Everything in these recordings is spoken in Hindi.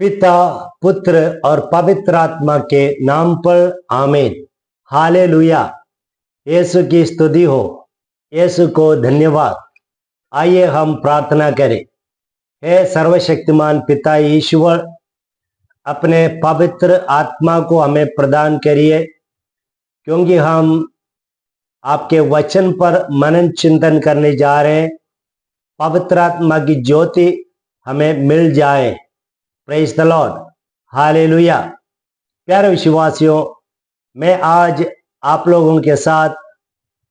पिता, पुत्र और पवित्र आत्मा के नाम पर आमीन। हालेलुया। यीशु की स्तुति हो। यीशु को धन्यवाद। आइए हम प्रार्थना करें। हे सर्वशक्तिमान पिता ईश्वर, अपने पवित्र आत्मा को हमें प्रदान करिए, क्योंकि हम आपके वचन पर मनन चिंतन करने जा रहे हैं। पवित्र आत्मा की ज्योति हमें मिल जाए। Praise the lord. हालेलुया। प्यारे विश्वासियों, मैं आज आप लोगों के साथ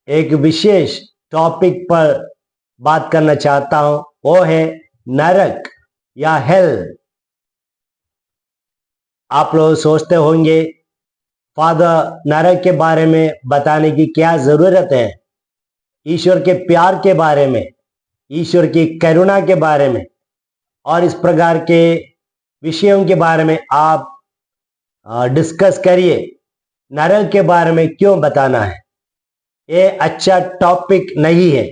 एक विशेष टॉपिक पर बात करना चाहता हूं। वो है नरक या हेल। आप लोग सोचते होंगे, फादर, नरक के बारे में बताने की क्या जरूरत है? ईश्वर के प्यार के बारे में, ईश्वर की करुणा के बारे में और इस प्रकार के विषयों के बारे में आप डिस्कस करिए। नरक के बारे में क्यों बताना है? ये अच्छा टॉपिक नहीं है।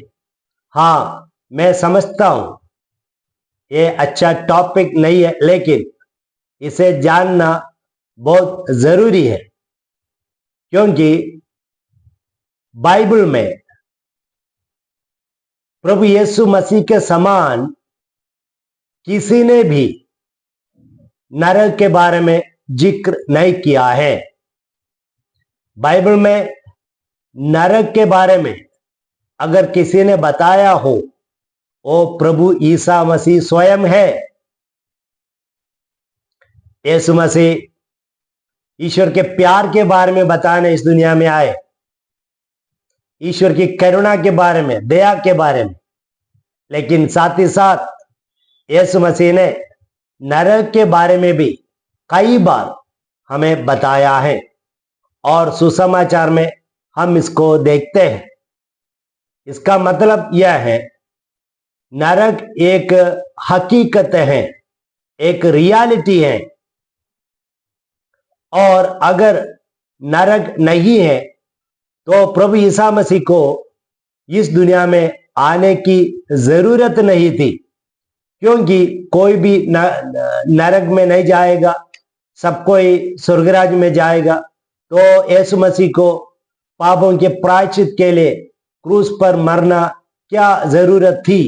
हाँ, मैं समझता हूं ये अच्छा टॉपिक नहीं है, लेकिन इसे जानना बहुत जरूरी है, क्योंकि बाइबल में प्रभु यीशु मसीह के समान किसी ने भी नरक के बारे में जिक्र नहीं किया है। बाइबल में नरक के बारे में अगर किसी ने बताया हो, वो प्रभु ईसा मसीह स्वयं है। यीशु मसीह ईश्वर के प्यार के बारे में बताने इस दुनिया में आए, ईश्वर की करुणा के बारे में, दया के बारे में। लेकिन साथ ही साथ यीशु मसीह ने नरक के बारे में भी कई बार हमें बताया है, और सुसमाचार में हम इसको देखते हैं। इसका मतलब यह है, नरक एक हकीकत है, एक रियलिटी है। और अगर नरक नहीं है तो प्रभु ईसा मसीह को इस दुनिया में आने की जरूरत नहीं थी, क्योंकि कोई भी नरक में नहीं जाएगा, सब कोई स्वर्गराज में जाएगा। तो यीशु मसीह को पापों के प्रायश्चित के लिए क्रूस पर मरना क्या जरूरत थी?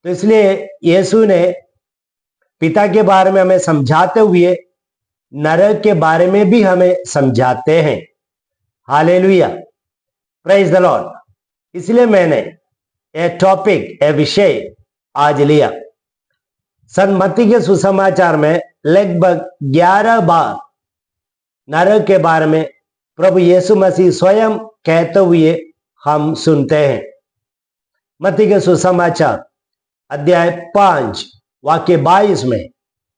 तो इसलिए यीशु ने पिता के बारे में हमें समझाते हुए नरक के बारे में भी हमें समझाते हैं। हालेलुया। Praise the Lord. इसलिए मैंने ये टॉपिक, ये विषय आज लिया। संत मत्ती के सुसमाचार में लगभग 11 बार नरक के बारे में प्रभु यीशु मसीह स्वयं कहते हुए हम सुनते हैं। मत्ती के सुसमाचार अध्याय 5 वाक्य 22 में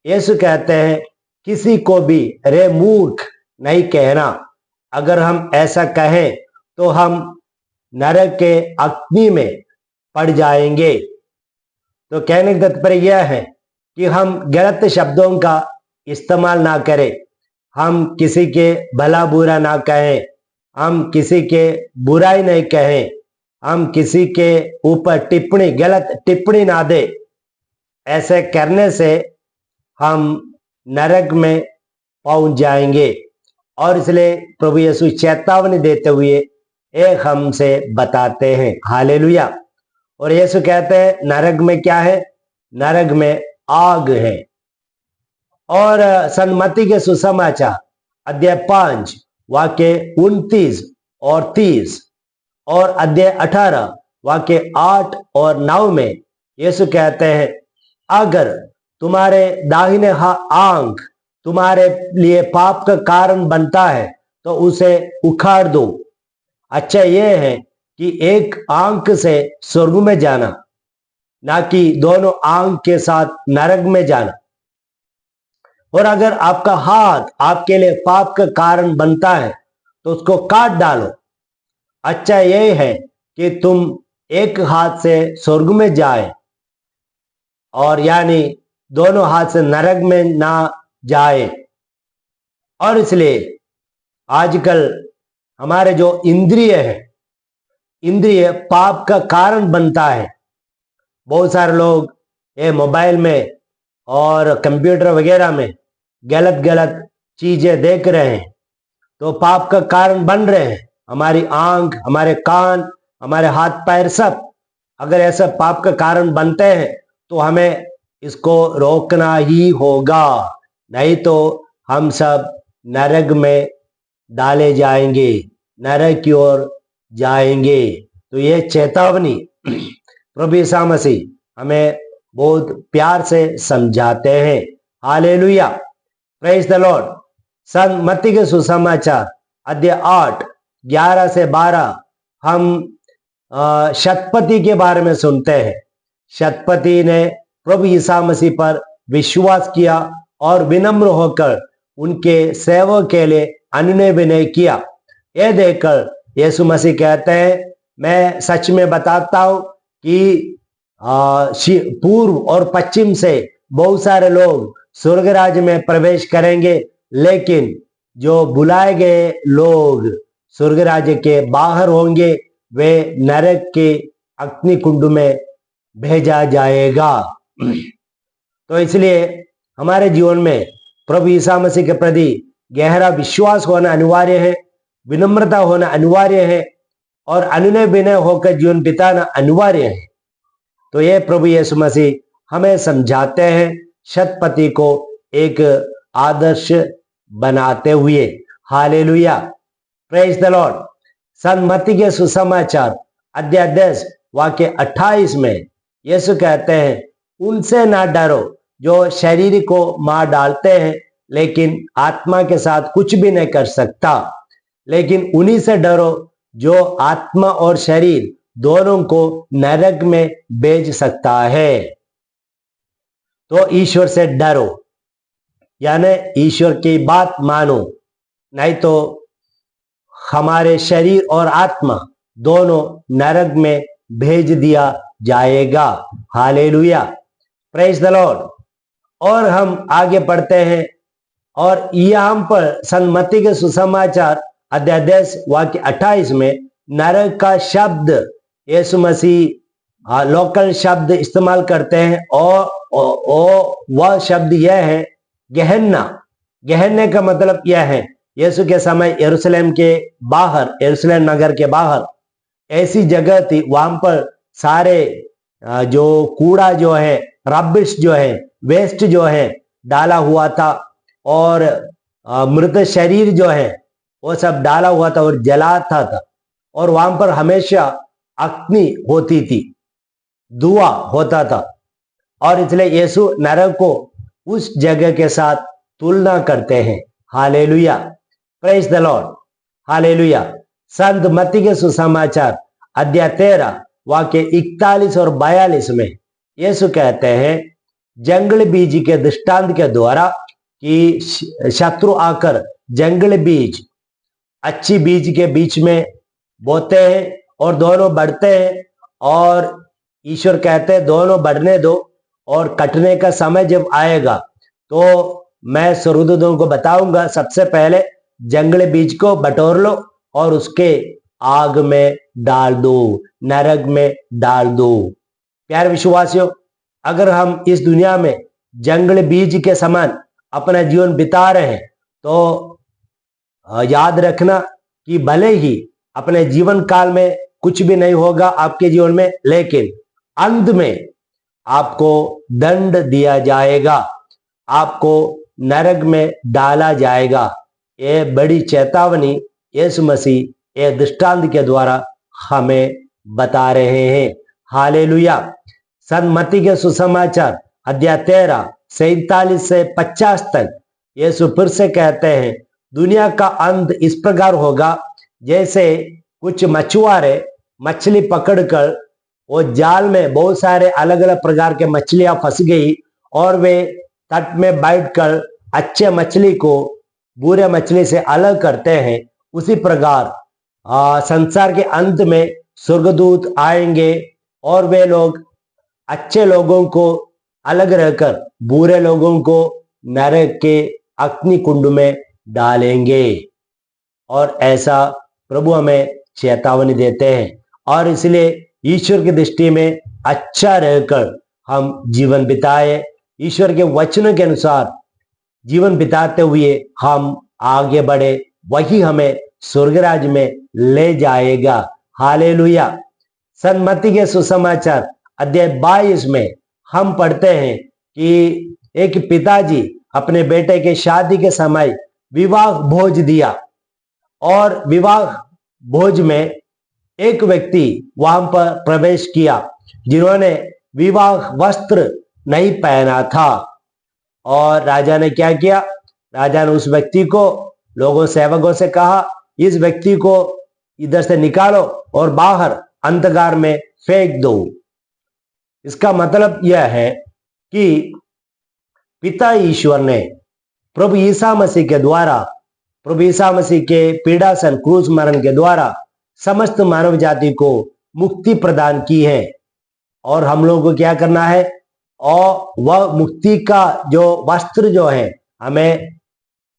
यीशु कहते हैं, किसी को भी रे मूर्ख नहीं कहना। अगर हम ऐसा कहें तो हम नरक के अग्नि में पड़ जाएंगे। तो कहने का तात्पर्य यह है कि हम गलत शब्दों का इस्तेमाल ना करें, हम किसी के भला बुरा ना कहें, हम किसी के बुराई नहीं कहें, हम किसी के ऊपर गलत टिप्पणी ना दे। ऐसे करने से हम नरक में पहुंच जाएंगे। और इसलिए प्रभु यीशु चेतावनी देते हुए एक हमसे बताते हैं। हालेलुया। और यीशु कहते हैं, नरक में क्या है? नरक में आग है। और संत मत्ती के सुसमाचार अध्याय 5 वाक्य 29 और 30 और अध्याय 18 वाक्य 8 और 9 में यीशु कहते हैं, अगर तुम्हारे दाहिने आंख तुम्हारे लिए पाप का कारण बनता है तो उसे उखाड़ दो। अच्छा यह है कि एक आंख से स्वर्ग में जाना, ना कि दोनों आंख के साथ नरक में जाना। और अगर आपका हाथ आपके लिए पाप का कारण बनता है तो उसको काट डालो। अच्छा यह है कि तुम एक हाथ से स्वर्ग में जाए, और यानी दोनों हाथ से नरक में ना जाए। और इसलिए आजकल हमारे जो इंद्रिय है, इंद्रिय पाप का कारण बनता है। बहुत सारे लोग ये मोबाइल में और कंप्यूटर वगैरह में गलत गलत चीजें देख रहे हैं तो पाप का कारण बन रहे हैं। हमारी आंख, हमारे कान, हमारे हाथ पैर सब अगर ऐसा पाप का कारण बनते हैं तो हमें इसको रोकना ही होगा, नहीं तो हम सब नरक में डाले जाएंगे, नरक की ओर जाएंगे। तो ये चेतावनी प्रभु यीशु मसीह हमें बहुत प्यार से समझाते हैं। Hallelujah, praise the Lord. संत मत्ती के सुसमाचार अध्याय 8 11 से 12 हम शतपति के बारे में सुनते हैं। शतपति ने प्रभु यीशु मसीह पर विश्वास किया और विनम्र होकर उनके सेवा के लिए अनुनय विनय किया। यह देखकर यीशु मसीह कहते हैं, मैं सच में बताता हूं कि पूर्व और पश्चिम से बहुत सारे लोग स्वर्ग राज्य में प्रवेश करेंगे, लेकिन जो बुलाए गए लोग स्वर्ग राज्य के बाहर होंगे वे नरक के अग्नि कुंड में भेजा जाएगा। तो इसलिए हमारे जीवन में प्रभु यीशु मसीह के प्रति गहरा विश्वास होना अनिवार्य है, विनम्रता होना अनिवार्य है और अनुनय विनय होकर जीवन बिताना अनिवार्य है। तो ये प्रभु यीशु मसीह हमें समझाते हैं शतपति को एक आदर्श बनाते हुए। Hallelujah, praise the Lord. संत मत्ती के सुसमाचार अध्याय 10 वाक्य 28 में यीशु कहते हैं, उनसे ना डरो जो शरीर को मार डालते हैं लेकिन आत्मा के साथ कुछ भी नहीं कर सकता, लेकिन उन्हीं से डरो जो आत्मा और शरीर दोनों को नरक में भेज सकता है। तो ईश्वर से डरो, यानी ईश्वर की बात मानो, नहीं तो हमारे शरीर और आत्मा दोनों नरक में भेज दिया जाएगा। Hallelujah, praise the Lord. और हम आगे पढ़ते हैं और यहाँ पर संत मत्ती के सुसमाचार अध्याय 10 वाक्य 28 में नरक का शब्द यीशु मसीह लोकल शब्द इस्तेमाल करते हैं और वह शब्द यह है गेहन्ना। गेहन्ने का मतलब यह है, यीशु के समय यरूशलेम के बाहर, यरूशलेम नगर के बाहर ऐसी जगह थी, वहां पर सारे जो कूड़ा जो है, रबिश जो है, वेस्ट जो है डाला हुआ था और मृत शरीर जो है वो सब डाला हुआ था और जलाता था और वहां पर हमेशा अग्नि होती थी, धुआं होता था। और इसलिए यीशु नरक को उस जगह के साथ तुलना करते हैं। Hallelujah, praise the lord. Hallelujah. संत मत्ती के सुसमाचार अध्याय 13 वाक्य 41 और 42 में यीशु कहते हैं, जंगल बीज के दृष्टांत के द्वारा कि शत्रु आकर जंगल बीज अच्छी बीज के बीच में बोते हैं और दोनों बढ़ते हैं और ईश्वर कहते हैं दोनों बढ़ने दो और कटने का समय जब आएगा तो मैं स्वर्गदूतों को बताऊंगा, सबसे पहले जंगली बीज को बटोर लो और उसके आग में डाल दो, नरक में डाल दो। प्यारे विश्वासियों, अगर हम इस दुनिया में जंगली बीज के समान अपना जीवन बिता रहे हैं तो याद रखना कि भले ही अपने जीवन काल में कुछ भी नहीं होगा आपके जीवन में, लेकिन अंत में आपको दंड दिया जाएगा, आपको नरक में डाला जाएगा। ये बड़ी चेतावनी यीशु मसीह ये दृष्टांत के द्वारा हमें बता रहे हैं। हालेलुया। संत मत्ती के सुसमाचार अध्याय 13 47 से 50 तक यीशु फिर से कहते हैं, दुनिया का अंत इस प्रकार होगा जैसे कुछ मछुआरे मछली पकड़कर वो जाल में बहुत सारे अलग अलग प्रकार के मछलियां फंस गई और वे तट में बैठकर अच्छे मछली को बुरे मछली से अलग करते हैं। उसी प्रकार संसार के अंत में स्वर्गदूत आएंगे और वे लोग अच्छे लोगों को अलग रहकर बुरे लोगों को नरक के अग्नि कुंड में डालेंगे। और ऐसा प्रभु हमें चेतावनी देते हैं और इसलिए ईश्वर की दृष्टि में अच्छा रहकर हम जीवन बिताए, ईश्वर के वचनों के अनुसार जीवन बिताते हुए हम आगे बढ़े, वही हमें स्वर्गराज में ले जाएगा। हालेलुया। सन्मति के सुसमाचार अध्याय 22 में हम पढ़ते हैं कि एक पिताजी अपने बेटे के शादी के समय विवाह भोज दिया, और विवाह भोज में एक व्यक्ति वहां पर प्रवेश किया जिन्होंने विवाह वस्त्र नहीं पहना था। और राजा ने क्या किया? राजा ने उस व्यक्ति को लोगों सेवकों से कहा, इस व्यक्ति को इधर से निकालो और बाहर अंधकार में फेंक दो। इसका मतलब यह है कि पिता ईश्वर ने प्रभु ईसा मसीह के द्वारा, प्रभु ईसा मसीह के पीड़ासन क्रूस मरण के द्वारा समस्त मानव जाति को मुक्ति प्रदान की है। और हम लोगों को क्या करना है? और वह मुक्ति का जो वस्त्र जो है हमें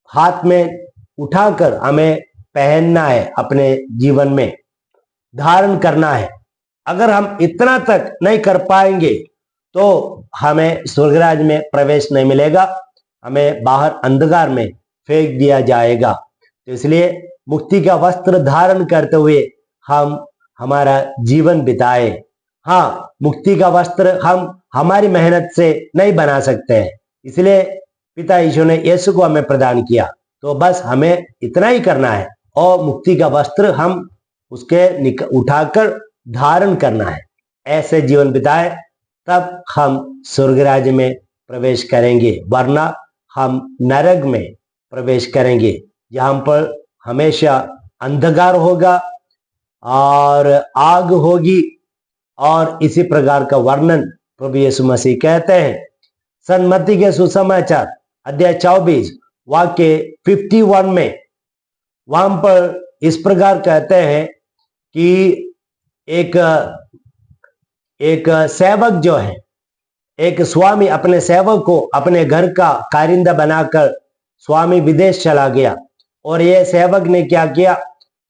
हाथ में उठाकर हमें पहनना है, अपने जीवन में धारण करना है। अगर हम इतना तक नहीं कर पाएंगे तो हमें स्वर्गराज में प्रवेश नहीं मिलेगा, हमें बाहर अंधकार में फेंक दिया जाएगा। तो इसलिए मुक्ति का वस्त्र धारण करते हुए हम हमारा जीवन बिताए। हाँ, मुक्ति का वस्त्र हम हमारी मेहनत से नहीं बना सकते हैं, इसलिए पिता यीशु ने यीशु को हमें प्रदान किया। तो बस हमें इतना ही करना है और मुक्ति का वस्त्र हम उसके उठाकर धारण करना है। ऐसे जीवन बिताए तब हम स्वर्गराज में प्रवेश करेंगे, वरना हम नरक में प्रवेश करेंगे, जहां पर हमेशा अंधकार होगा और आग होगी। और इसी प्रकार का वर्णन प्रभु यीशु मसीह कहते हैं। सन्मति के सुसमाचार अध्याय 24 वाक्य 51 में वहां पर इस प्रकार कहते हैं कि एक सेवक जो है, एक स्वामी अपने सेवक को अपने घर का कारिंदा बनाकर स्वामी विदेश चला गया। और यह सेवक ने क्या किया?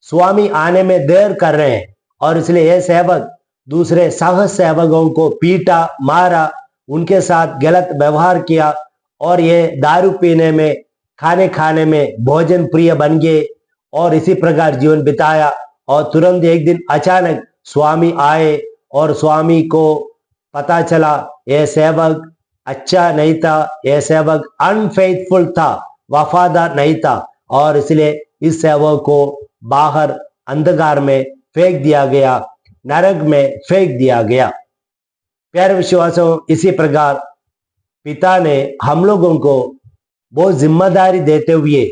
स्वामी आने में देर कर रहे हैं, और इसलिए यह सेवक दूसरे सह सेवकों को पीटा, मारा, उनके साथ गलत व्यवहार किया, और ये दारू पीने में, खाने खाने में भोजन प्रिय बन गए और इसी प्रकार जीवन बिताया। और तुरंत एक दिन अचानक स्वामी आए और स्वामी को पता चला यह सेवक अच्छा नहीं था, यह सेवक अनफेथफुल था, वफादार नहीं था, और इसलिए इस सेवक को बाहर अंधकार में फेंक दिया गया, नरक में फेंक दिया गया। प्यारे विश्वासों, इसी प्रकार पिता ने हम लोगों को बहुत जिम्मेदारी देते हुए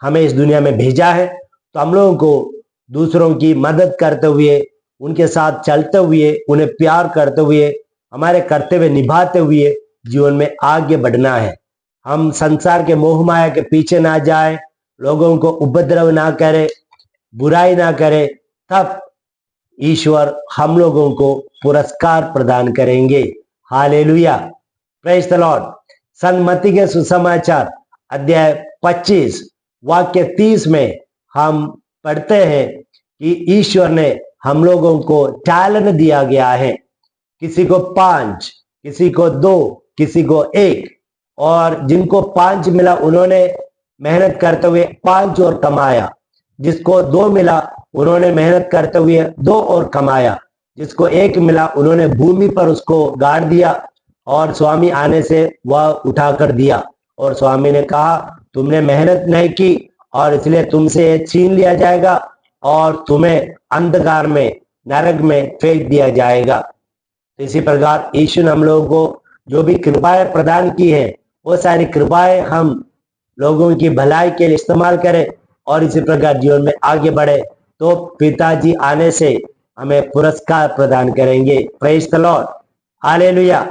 हमें इस दुनिया में भेजा है। तो हम लोगों को दूसरों की मदद करते हुए, उनके साथ चलते हुए, उन्हें प्यार करते हुए, हमारे कर्तव्य निभाते हुए जीवन में आगे बढ़ना है। हम संसार के मोह माया के पीछे ना जाए, लोगों को उपद्रव ना करे, बुराई ना करे, तब ईश्वर हम लोगों को पुरस्कार प्रदान करेंगे। Hallelujah, praise the lord. सन्मति के सुसमाचार अध्याय 25 वाक्य 30 में हम पढ़ते हैं कि ईश्वर ने हम लोगों को टैलेंट दिया गया है, किसी को 5, किसी को 2, किसी को 1, और जिनको 5 मिला उन्होंने मेहनत करते हुए 5 और कमाया, जिसको 2 मिला उन्होंने मेहनत करते हुए 2 और कमाया, जिसको 1 मिला उन्होंने भूमि पर उसको गाड़ दिया, और स्वामी आने से वह उठाकर दिया। और स्वामी ने कहा तुमने मेहनत नहीं की और इसलिए तुमसे छीन लिया जाएगा और तुम्हें अंधकार में, नरक में फेंक दिया जाएगा। तो इसी प्रकार यीशु ने हम लोगों को जो भी कृपाएं प्रदान की है, वो सारी कृपाएं हम लोगों की भलाई के लिए इस्तेमाल करें और इसी प्रकार जीवन में आगे बढ़े, तो पिताजी आने से हमें पुरस्कार प्रदान करेंगे। Praise the lord, hallelujah.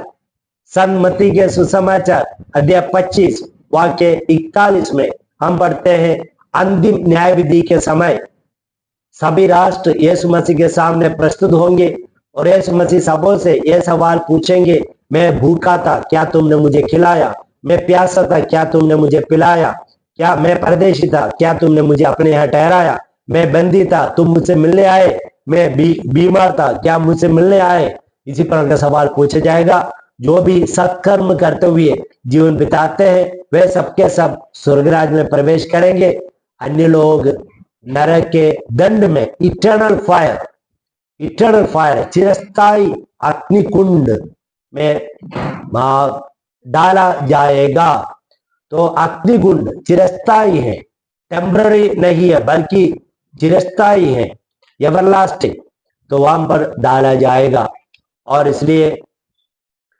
सन्मति के सुसमाचार अध्याय 25 वाक्य 41 में हम पढ़ते हैं, अंतिम न्याय विधि के समय सभी राष्ट्र यीशु मसीह के सामने प्रस्तुत होंगे और यीशु मसीह सबों से यह सवाल पूछेंगे, मैं भूखा था, क्या तुमने मुझे खिलाया? मैं प्यासा था, क्या तुमने मुझे पिलाया? क्या मैं परदेशी था, क्या तुमने मुझे अपने यहाँ ठहराया? मैं बंदी था, तुम मुझसे मिलने आए? मैं बीमार था, क्या मुझसे मिलने आए? इसी प्रकार का सवाल पूछा जाएगा। जो भी सत्कर्म करते हुए जीवन बिताते हैं वे सबके सब स्वर्गराज में प्रवेश करेंगे। अन्य लोग नरक के दंड में इटर्नल फायर चिरस्थायी अग्निकुंड में डाला जाएगा। तो अग्निकुंड चिरस्थायी है, टेम्पररी नहीं है बल्कि चिरस्थायी है, एवरलास्टिंग। तो वहां पर डाला जाएगा और इसलिए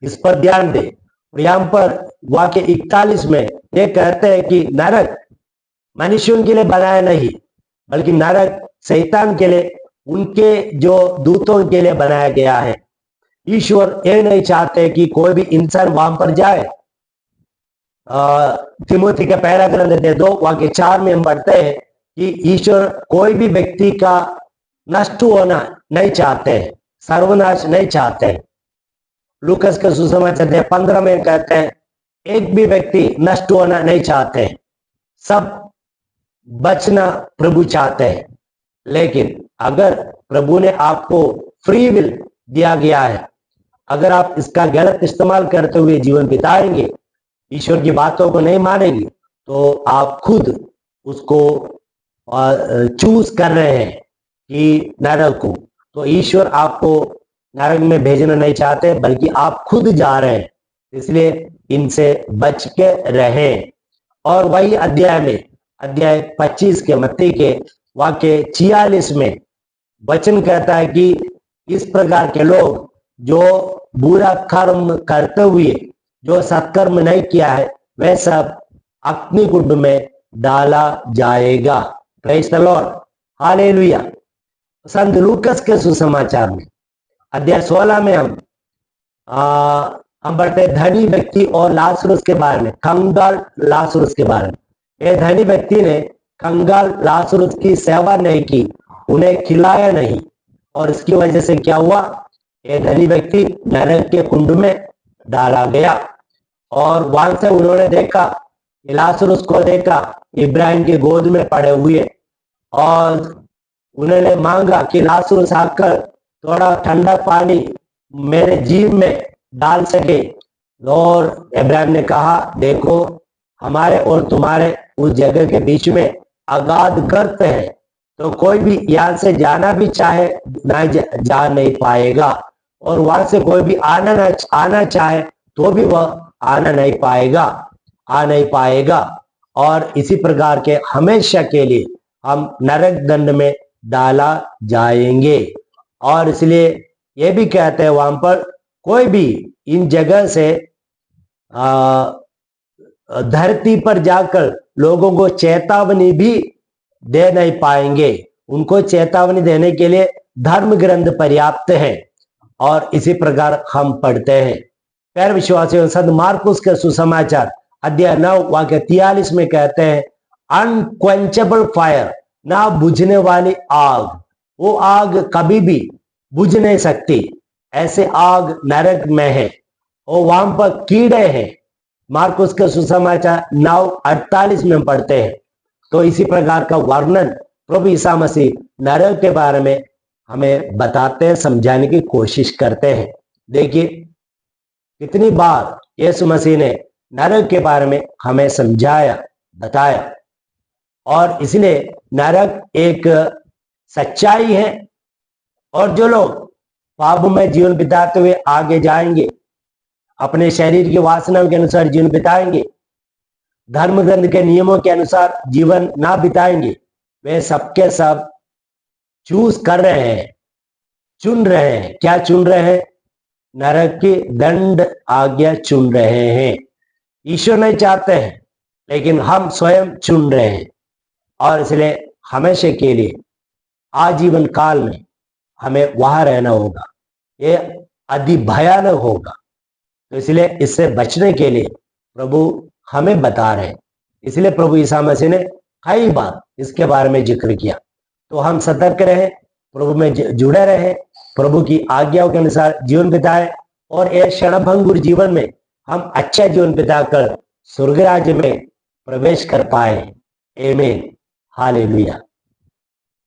इस पर ध्यान दें। यहाँ पर वाक्य 41 में ये कहते हैं कि नरक मनुष्यों के लिए बनाया नहीं बल्कि नरक शैतान के लिए, उनके जो दूतों के लिए बनाया गया है। ईश्वर ये नहीं चाहते कि कोई भी इंसान वहां पर जाए। तिमोथी का पहला ग्रंथ 2 वाक्य 4 में हम पढ़ते हैं कि ईश्वर कोई भी व्यक्ति का नष्ट होना नहीं चाहते हैं, सर्वनाश नहीं चाहते हैं। लूकस का सुसमाचार 15 में कहते हैं एक भी व्यक्ति नष्ट होना नहीं चाहते हैं, सब बचना प्रभु चाहते हैं। लेकिन अगर प्रभु ने आपको फ्री विल दिया गया है, अगर आप इसका गलत इस्तेमाल करते हुए जीवन बिताएंगे, ईश्वर की बातों को नहीं मानेंगे, तो आप खुद उसको चूज कर रहे हैं कि नरक को। तो ईश्वर आपको नरक में भेजना नहीं चाहते बल्कि आप खुद जा रहे हैं, इसलिए इनसे बच के रहें। और वही अध्याय 25 के मत्ती के वाक्य 46 में वचन कहता है कि इस प्रकार के लोग जो बुरा कर्म करते हुए जो सत्कर्म नहीं किया है वह सब अग्निकुंड में डाला जाएगा। Praise the lord, hallelujah. संत लूकस के सुसमाचार में अध्याय 16 में हम पढ़ते धनी व्यक्ति और लाजरुस के बारे में, कंगाल लाजरुस के बारे में। ये धनी व्यक्ति ने कंगाल लाजरुस की सेवा नहीं की, उन्हें खिलाया नहीं, और इसकी वजह से क्या हुआ, ये धनी व्यक्ति नरक के कुंड में डाला गया। और वहां से उन्होंने देखा, लाजरुस को देखा इब्राहिम की गोद में पड़े हुए, और उन्होंने मांगा कि लाजरुस आकर थोड़ा ठंडा पानी मेरे जीव में डाल सके। और इब्राहिम ने कहा देखो हमारे और तुम्हारे उस जगह के बीच में अगाध गर्त है, तो कोई भी यहाँ से जाना भी चाहे ना जा नहीं पाएगा, और वहां से कोई भी आना चाहे तो भी वह आ नहीं पाएगा। और इसी प्रकार के हमेशा के लिए हम नरक दंड में डाला जाएंगे। और इसलिए ये भी कहते हैं वहां पर कोई भी इन जगह से धरती पर जाकर लोगों को चेतावनी भी दे नहीं पाएंगे। उनको चेतावनी देने के लिए धर्म ग्रंथ पर्याप्त है। और इसी प्रकार हम पढ़ते हैं प्यारे विश्वासियों, संत मार्कुस के सुसमाचार अध्याय 9 वाक्य 43 में कहते हैं अनक्वेंचेबल फायर, ना बुझने वाली आग। वो आग कभी भी बुझ नहीं सकती, ऐसे आग नरक में है और वहां पर कीड़े हैं। मार्कुस के सुसमाचार 9:48 में पढ़ते हैं। तो इसी प्रकार का वर्णन प्रभु ईसा मसीह नरक के बारे में हमें बताते हैं, समझाने की कोशिश करते हैं। देखिए कितनी बार यीशु मसीह ने नरक के बारे में हमें समझाया, बताया। और इसलिए नरक एक सच्चाई है, और जो लोग पाप में जीवन बिताते हुए आगे जाएंगे, अपने शरीर की वासनाओं के अनुसार जीवन बिताएंगे, धर्म ग्रंथ के नियमों के अनुसार जीवन ना बिताएंगे, वे सबके सब चूज कर रहे हैं, चुन रहे हैं। क्या चुन रहे हैं? नरक की दंड आज्ञा चुन रहे हैं। ईश्वर नहीं चाहते हैं, लेकिन हम स्वयं चुन रहे हैं। और इसलिए हमेशा के लिए आजीवन काल में हमें वहां रहना होगा, ये अति भयानक होगा। तो इसलिए इससे बचने के लिए प्रभु हमें बता रहे हैं। इसलिए प्रभु ईसा मसीह ने कई बार इसके बारे में जिक्र किया। तो हम सतर्क रहे, प्रभु में जुड़े रहे, प्रभु की आज्ञाओं के अनुसार जीवन बिताए, और ये क्षणभंगुर जीवन में हम अच्छा जीवन बिताकर स्वर्ग राज्य में प्रवेश कर पाए। आमीन, हालेलुया।